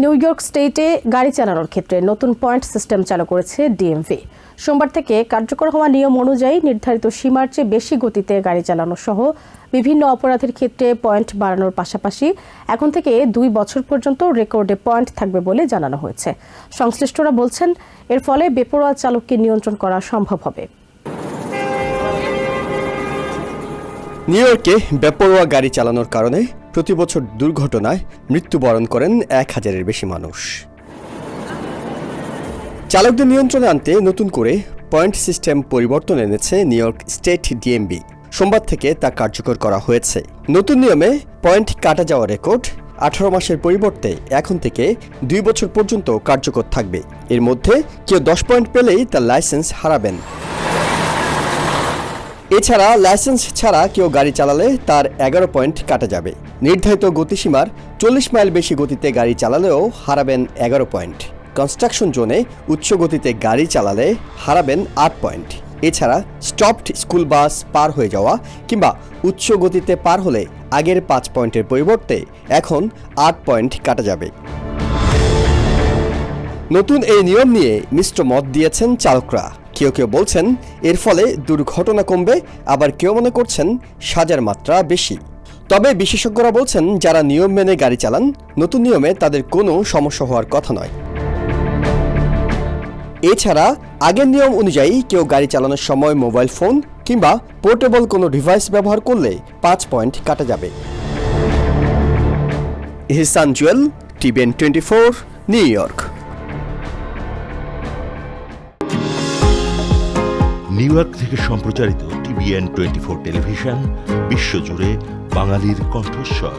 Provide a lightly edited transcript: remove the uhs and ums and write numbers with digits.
New York স্টেটে গাড়ি চালানোর ক্ষেত্রে নতুন পয়েন্ট সিস্টেম চালু করেছে ডিএমভি। সোমবার থেকে কার্যকর হওয়া নিয়ম অনুযায়ী নির্ধারিত সীমার চেয়ে বেশি গতিতে গাড়ি চালানো সহ বিভিন্ন অপরাধের ক্ষেত্রে পয়েন্ট বাড়ানোর পাশাপাশি এখন থেকে 2 বছর পর্যন্ত রেকর্ডে পয়েন্ট থাকবে বলে জানানো হয়েছে। সংশ্লিষ্টরা বলছেন, এর ফলে বেপরোয়া চালককে নিয়ন্ত্রণ করা সম্ভব হবে। নিউ ইয়র্কে বেপরোয়া গাড়ি চালানোর কারণে প্রতি বছর দুর্ঘটনায় মৃত্যুবরণ করেন 1000-এর বেশি মানুষ। চালকদের নিয়ন্ত্রণে আনতে নতুন করে পয়েন্ট সিস্টেম পরিবর্তন এনেছে নিউ ইয়র্ক স্টেট ডিএমভি। সোমবার থেকে তা কার্যকর করা হয়েছে। নতুন নিয়মে পয়েন্ট কাটা যাওয়া রেকর্ড 18 মাসের পরিবর্তে এখন থেকে 2 বছর পর্যন্ত কার্যকর থাকবে। এর মধ্যে কেউ 10 পয়েন্ট পেলেই তার লাইসেন্স হারাবেন। এছাড়া লাইসেন্স ছাড়া কেউ গাড়ি চালালে তার 11 পয়েন্ট কাটা যাবে। নির্ধারিত গতিসীমার 40 মাইল বেশি গতিতে গাড়ি চালালেও হারাবেন 11 পয়েন্ট। কনস্ট্রাকশন জোনে উচ্চ গতিতে গাড়ি চালালে হারাবেন 8 পয়েন্ট। এছাড়া স্টপড স্কুল বাস পার হয়ে যাওয়া কিংবা উচ্চ গতিতে পার হলে আগের 5 পয়েন্টের পরিবর্তে এখন 8 পয়েন্ট কাটা যাবে। নতুন এই নিয়ম নিয়ে মিশ্র মত দিয়েছেন চালকরা। কেউ কেউ বলছেন এর ফলে দুর্ঘটনা কমবে, আবার কেউ মনে করছেন সাজার মাত্রা বেশি। তবে বিশেষজ্ঞরা বলছেন, যারা নিয়ম মেনে গাড়ি চালান নতুন নিয়মে তাদের কোনো সমস্যা হওয়ার কথা নয়। এছাড়া আগের নিয়ম অনুযায়ী কেউ গাড়ি চালানোর সময় মোবাইল ফোন কিংবা পোর্টেবল কোনো ডিভাইস ব্যবহার করলে 5 পয়েন্ট কাটা যাবে। Ihsan Jewel, TVN 24, New York. New York থেকে সম্প্রচারিত TVN 24 টেলিভিশন বিশ্বজুড়ে বাঙালির কণ্ঠস্বর।